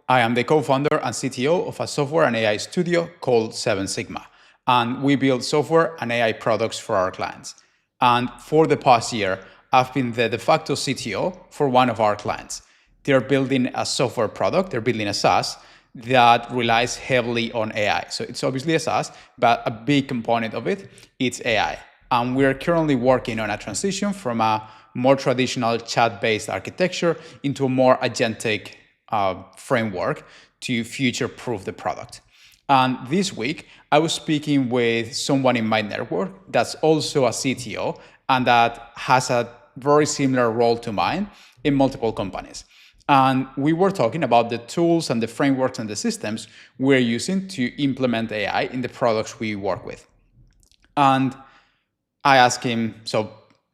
I am the co-founder and CTO of a software and AI studio called Seven Sigma, and we build software and AI products for our clients. And for the past year, I've been the de facto CTO for one of our clients. They're building a software product, they're building a SaaS that relies heavily on AI. So it's obviously a SaaS, but a big component of it is AI. And we're currently working on a transition from a more traditional chat-based architecture into a more agentic framework to future-proof the product. And this week, I was speaking with someone in my network that's also a CTO and that has a very similar role to mine in multiple companies. And we were talking about the tools and the frameworks and the systems we're using to implement AI in the products we work with. And I asked him,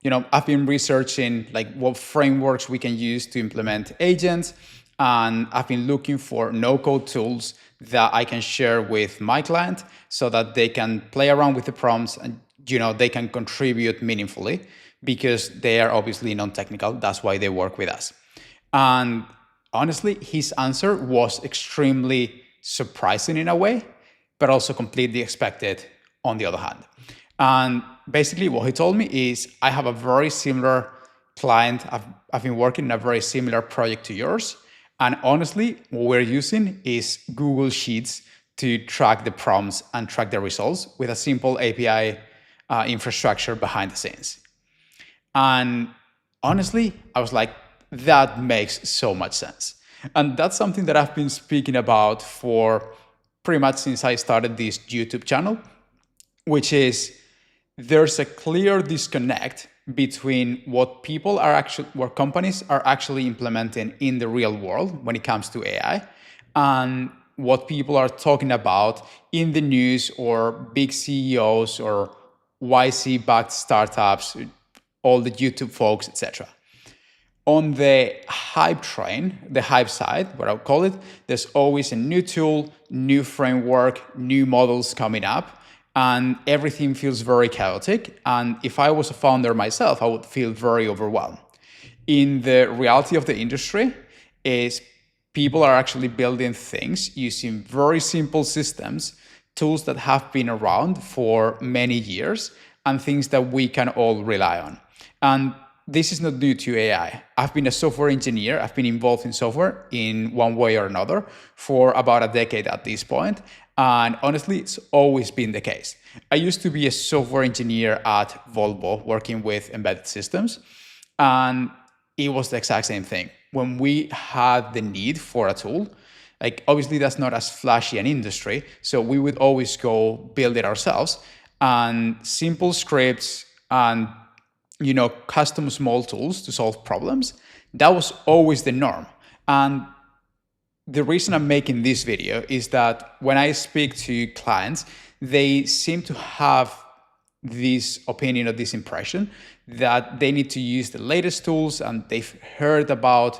I've been researching like what frameworks we can use to implement agents, and I've been looking for no-code tools that I can share with my client so that they can play around with the prompts and they can contribute meaningfully because they are obviously non-technical. That's why they work with us. And honestly, his answer was extremely surprising in a way, but also completely expected on the other hand. And basically what he told me is, I have a very similar client. I've been working in a very similar project to yours. And honestly, what we're using is Google Sheets to track the prompts and track the results with a simple API infrastructure behind the scenes. And honestly, I was like, that makes so much sense. And that's something that I've been speaking about for pretty much since I started this YouTube channel, which is there's a clear disconnect between what companies are actually implementing in the real world when it comes to AI and what people are talking about in the news or big CEOs or YC-backed startups, all the YouTube folks, etc. On the hype train, the hype side, what I'll call it, there's always a new tool, new framework, new models coming up, and everything feels very chaotic. And if I was a founder myself, I would feel very overwhelmed. In the reality of the industry is people are actually building things using very simple systems, tools that have been around for many years, and things that we can all rely on. And this is not due to AI. I've been a software engineer. I've been involved in software in one way or another for about a decade at this point. And honestly, it's always been the case. I used to be a software engineer at Volvo working with embedded systems. And it was the exact same thing. When we had the need for a tool, like obviously that's not as flashy an industry. So we would always go build it ourselves. And simple scripts and custom small tools to solve problems, that was always the norm. And the reason I'm making this video is that when I speak to clients, they seem to have this opinion or this impression that they need to use the latest tools, and they've heard about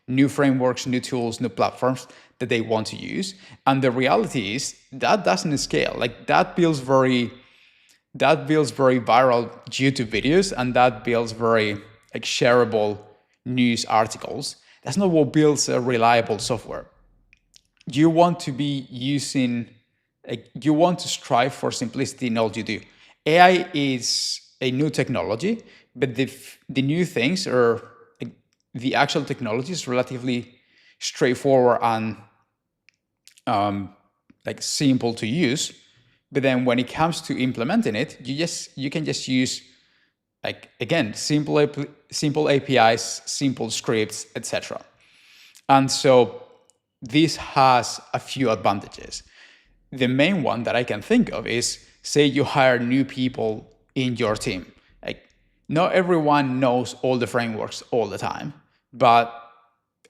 new frameworks, new tools, new platforms that they want to use. And the reality is that doesn't scale. Like that builds very viral YouTube videos, and that builds very shareable news articles. That's not what builds a reliable software. You want to strive for simplicity in all you do. AI is a new technology, but the new things or the actual technology is relatively straightforward and simple to use. But then when it comes to implementing it, you can just use simple APIs, simple scripts, etc. And so this has a few advantages. The main one that I can think of is, say you hire new people in your team. Not everyone knows all the frameworks all the time, but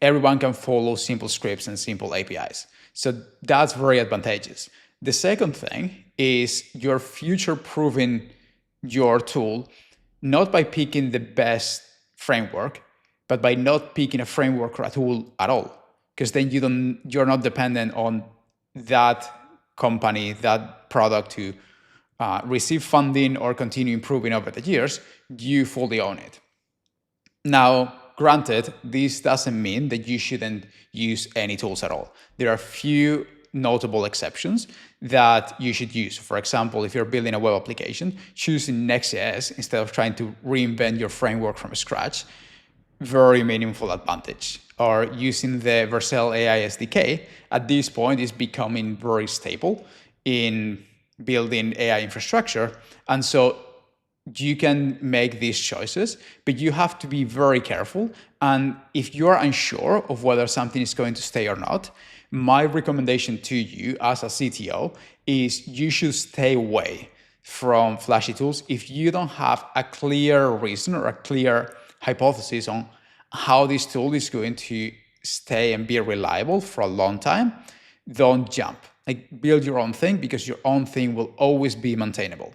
everyone can follow simple scripts and simple APIs. So that's very advantageous. The second thing is you're future-proofing your tool, not by picking the best framework, but by not picking a framework or a tool at all. Because then you're not dependent on that company, that product to receive funding or continue improving over the years. You fully own it. Now, granted, this doesn't mean that you shouldn't use any tools at all. There are few notable exceptions that you should use. For example, if you're building a web application, choosing Next.js instead of trying to reinvent your framework from scratch, very meaningful advantage. Or using the Vercel AI SDK, at this point is becoming very stable in building AI infrastructure. And so you can make these choices, but you have to be very careful. And if you're unsure of whether something is going to stay or not, my recommendation to you as a CTO is you should stay away from flashy tools if you don't have a clear reason or a clear hypothesis on how this tool is going to stay and be reliable for a long time. Don't jump. Like, build your own thing, because your own thing will always be maintainable.